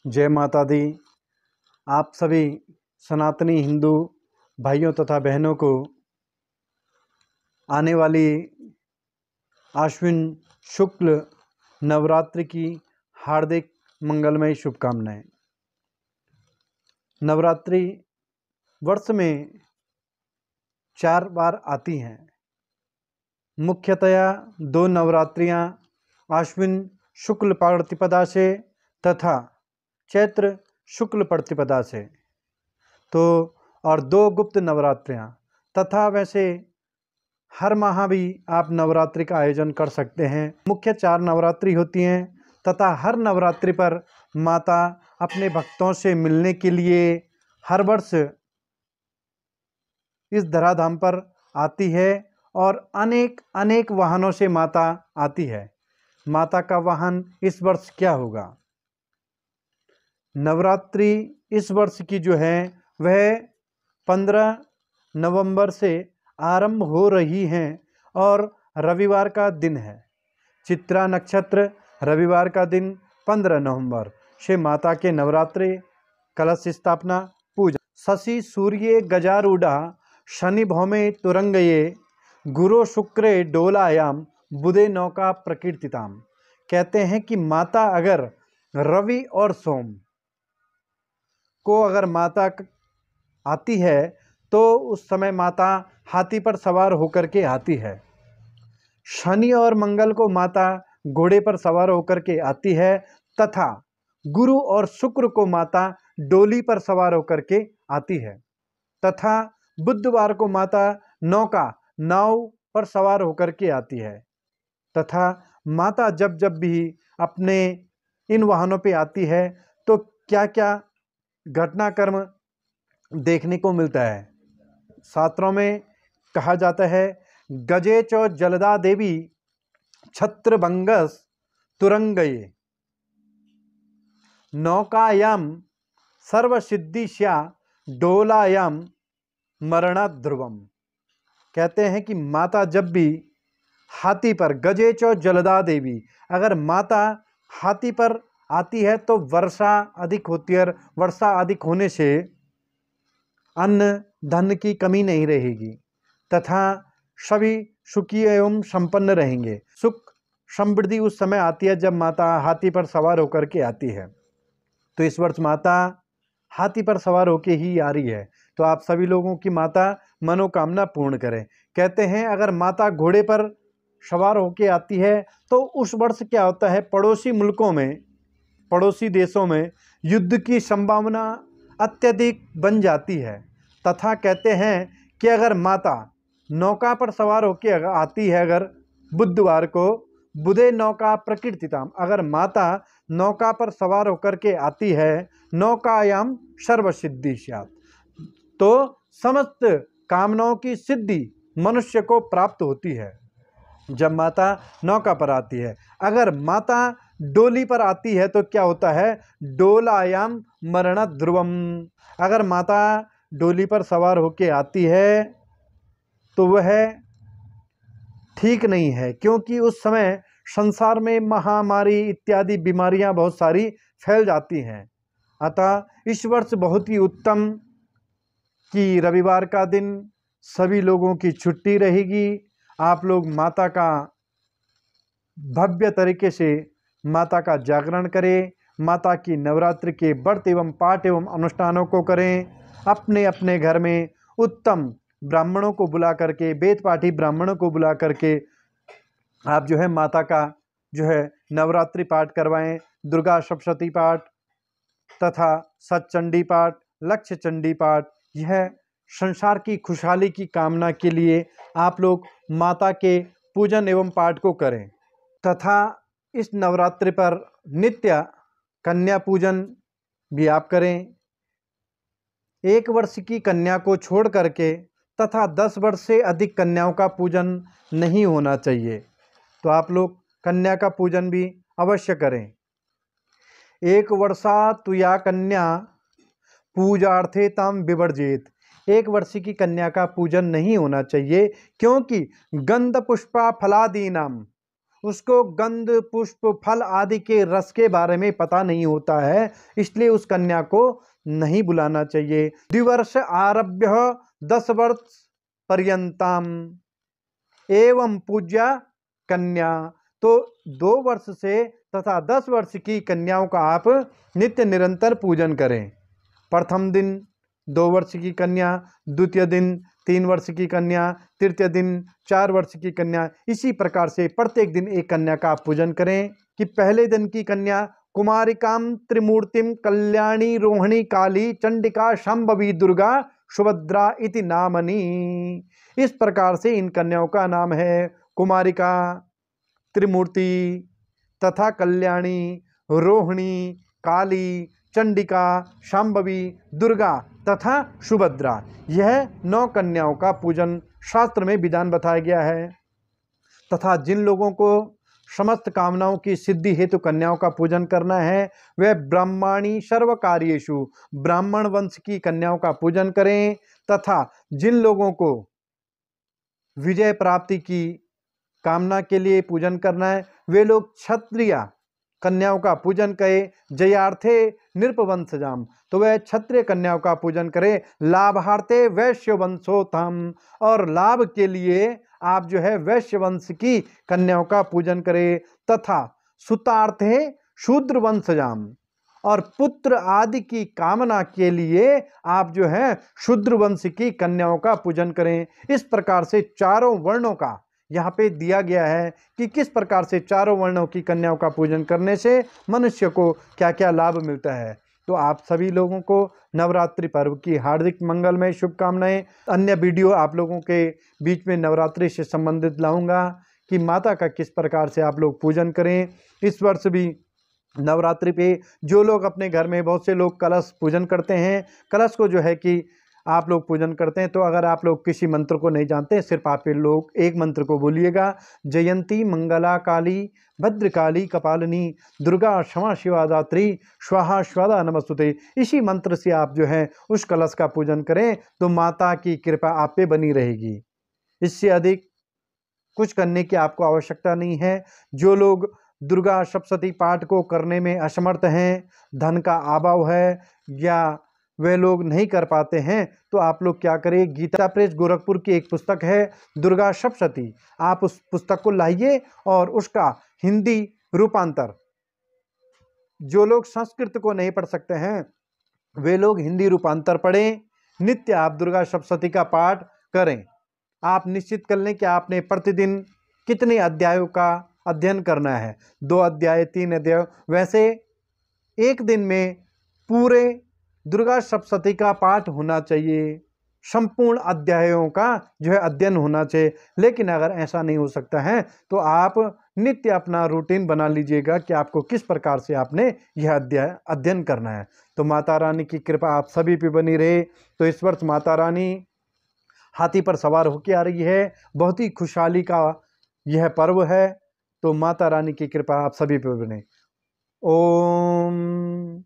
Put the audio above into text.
जय माता दी। आप सभी सनातनी हिंदू भाइयों तथा बहनों को आने वाली आश्विन शुक्ल नवरात्रि की हार्दिक मंगलमय शुभकामनाएं। नवरात्रि वर्ष में 4 बार आती हैं। मुख्यतया 2 नवरात्रियां आश्विन शुक्ल प्रतिपदा से तथा चैत्र शुक्ल प्रतिपदा से, तो और 2 गुप्त नवरात्रियां तथा वैसे हर माह भी आप नवरात्रि का आयोजन कर सकते हैं। मुख्य 4 नवरात्रि होती हैं तथा हर नवरात्रि पर माता अपने भक्तों से मिलने के लिए हर वर्ष इस धराधाम पर आती है और अनेक वाहनों से माता आती है। माता का वाहन इस वर्ष क्या होगा? नवरात्रि इस वर्ष की जो है वह 15 नवंबर से आरंभ हो रही हैं और रविवार का दिन है। चित्रा नक्षत्र रविवार का दिन 15 नवंबर से माता के नवरात्रि, कलश स्थापना, पूजा। शशि सूर्ये गजारूढ़ा शनि भौमे तुरंगये गुरु शुक्रे डोलायाम बुधे नौका प्रकीर्तिताम। कहते हैं कि माता अगर रवि और सोम को अगर माता आती है तो उस समय माता हाथी पर सवार होकर के आती है। शनि और मंगल को माता घोड़े पर सवार होकर के आती है तथा गुरु और शुक्र को माता डोली पर सवार होकर के आती है तथा बुधवार को माता नाव पर सवार होकर के आती है तथा माता जब जब भी अपने इन वाहनों पे आती है तो क्या क्या घटनाक्रम देखने को मिलता है। शास्त्रों में कहा जाता है, गजे चो जलदा देवी छत्रभंगस तुरंगये नौकायाम सर्वसिद्धिश्या डोलायाम मरणा ध्रुवम। कहते हैं कि माता जब भी हाथी पर, गजे चो जलदा देवी, अगर माता हाथी पर आती है तो वर्षा अधिक होती है। वर्षा अधिक होने से अन्न धन की कमी नहीं रहेगी तथा सभी सुखी एवं संपन्न रहेंगे। सुख समृद्धि उस समय आती है जब माता हाथी पर सवार होकर के आती है। तो इस वर्ष माता हाथी पर सवार होकर ही आ रही है, तो आप सभी लोगों की माता मनोकामना पूर्ण करें। कहते हैं अगर माता घोड़े पर सवार होकर आती है तो उस वर्ष क्या होता है, पड़ोसी मुल्कों में, पड़ोसी देशों में युद्ध की संभावना अत्यधिक बन जाती है तथा कहते हैं कि अगर माता नौका पर सवार होकर आती है, अगर बुधवार को बुधे नौका प्रकीर्तिताम, अगर माता नौका पर सवार होकर के आती है, नौकायाम सर्वसिद्धि स्यात्, तो समस्त कामनाओं की सिद्धि मनुष्य को प्राप्त होती है जब माता नौका पर आती है। अगर माता डोली पर आती है तो क्या होता है, डोलायाम मरण ध्रुवम। अगर माता डोली पर सवार होकर आती है तो वह ठीक नहीं है, क्योंकि उस समय संसार में महामारी इत्यादि बीमारियां बहुत सारी फैल जाती हैं। अतः इस वर्ष बहुत ही उत्तम कि रविवार का दिन सभी लोगों की छुट्टी रहेगी। आप लोग माता का भव्य तरीके से माता का जागरण करें, माता की नवरात्रि के व्रत एवं पाठ एवं अनुष्ठानों को करें। अपने अपने घर में उत्तम ब्राह्मणों को बुला करके, वेद पाठी ब्राह्मणों को बुला करके आप जो है माता का जो है नवरात्रि पाठ करवाएं। दुर्गा सप्तशती पाठ तथा सतचंडी पाठ, लक्ष्य चंडी पाठ, यह संसार की खुशहाली की कामना के लिए आप लोग माता के पूजन एवं पाठ को करें तथा इस नवरात्रि पर नित्य कन्या पूजन भी आप करें। 1 वर्ष की कन्या को छोड़ करके तथा 10 वर्ष से अधिक कन्याओं का पूजन नहीं होना चाहिए, तो आप लोग कन्या का पूजन भी अवश्य करें। 1 वर्षा तुया कन्या पूजार्थे ताम विवर्जित। 1 वर्ष की कन्या का पूजन नहीं होना चाहिए, क्योंकि गंध पुष्पा फलादीनाम उसको गंध पुष्प फल आदि के रस के बारे में पता नहीं होता है, इसलिए उस कन्या को नहीं बुलाना चाहिए। द्विवर्ष आरभ्य 10 वर्ष पर्यंतम एवं पूज्या कन्या, तो 2 वर्ष से तथा 10 वर्ष की कन्याओं का आप नित्य निरंतर पूजन करें। प्रथम दिन 2 वर्ष की कन्या, द्वितीय दिन 3 वर्ष की कन्या, तृतीय दिन 4 वर्ष की कन्या, इसी प्रकार से प्रत्येक दिन एक कन्या का आप पूजन करें। कि पहले दिन की कन्या कुमारिकाम त्रिमूर्तिम कल्याणी रोहिणी काली चंडिका शांभवी दुर्गा सुभद्रा इति नामनी। इस प्रकार से इन कन्याओं का नाम है कुमारिका, त्रिमूर्ति तथा कल्याणी, रोहिणी, काली, चंडिका, शांभवी, दुर्गा तथा सुभद्रा। यह 9 कन्याओं का पूजन शास्त्र में विधान बताया गया है। तथा जिन लोगों को समस्त कामनाओं की सिद्धि हेतु कन्याओं का पूजन करना है, वह ब्राह्मणी सर्व कार्येषु ब्राह्मण वंश की कन्याओं का पूजन करें। तथा जिन लोगों को विजय प्राप्ति की कामना के लिए पूजन करना है, वे लोग क्षत्रिय कन्याओं का पूजन करें। जयार्थे नृपवंशजाम, तो वह क्षत्रिय कन्याओं का पूजन करें। लाभार्थे वैश्य वंशोत्तम, और लाभ के लिए आप जो है वैश्य वंश की कन्याओं का पूजन करें। तथा सुतार्थे शूद्र वंशजाम, और पुत्र आदि की कामना के लिए आप जो है शूद्र वंश की कन्याओं का पूजन करें। इस प्रकार से चारों वर्णों का यहाँ पे दिया गया है कि किस प्रकार से चारों वर्णों की कन्याओं का पूजन करने से मनुष्य को क्या क्या लाभ मिलता है। तो आप सभी लोगों को नवरात्रि पर्व की हार्दिक मंगलमय शुभकामनाएं। अन्य वीडियो आप लोगों के बीच में नवरात्रि से संबंधित लाऊंगा कि माता का किस प्रकार से आप लोग पूजन करें। इस वर्ष भी नवरात्रि पे जो लोग अपने घर में, बहुत से लोग कलश पूजन करते हैं, कलश को जो है कि आप लोग पूजन करते हैं, तो अगर आप लोग किसी मंत्र को नहीं जानते, सिर्फ आप लोग एक मंत्र को बोलिएगा, जयंती मंगला काली भद्रकाली कपालिनी दुर्गा क्षमा शिवा दात्री स्वाहा स्वदा नमस्तुते। इसी मंत्र से आप जो है उस कलश का पूजन करें तो माता की कृपा आप पे बनी रहेगी। इससे अधिक कुछ करने की आपको आवश्यकता नहीं है। जो लोग दुर्गा सप्तशती पाठ को करने में असमर्थ हैं, धन का अभाव है, या वे लोग नहीं कर पाते हैं, तो आप लोग क्या करें, गीता प्रेस गोरखपुर की एक पुस्तक है दुर्गा सप्तशती, आप उस पुस्तक को लाइए और उसका हिंदी रूपांतर, जो लोग संस्कृत को नहीं पढ़ सकते हैं वे लोग हिंदी रूपांतर पढ़ें। नित्य आप दुर्गा सप्तशती का पाठ करें। आप निश्चित कर लें कि आपने प्रतिदिन कितने अध्यायों का अध्ययन करना है, 2 अध्याय 3 अध्याय, वैसे एक दिन में पूरे दुर्गा सप्तशती का पाठ होना चाहिए, संपूर्ण अध्यायों का जो है अध्ययन होना चाहिए। लेकिन अगर ऐसा नहीं हो सकता है तो आप नित्य अपना रूटीन बना लीजिएगा कि आपको किस प्रकार से आपने यह अध्ययन करना है। तो माता रानी की कृपा आप सभी पे बनी रहे। तो इस वर्ष माता रानी हाथी पर सवार होकर आ रही है, बहुत ही खुशहाली का यह पर्व है। तो माता रानी की कृपा आप सभी पे बने। ओम।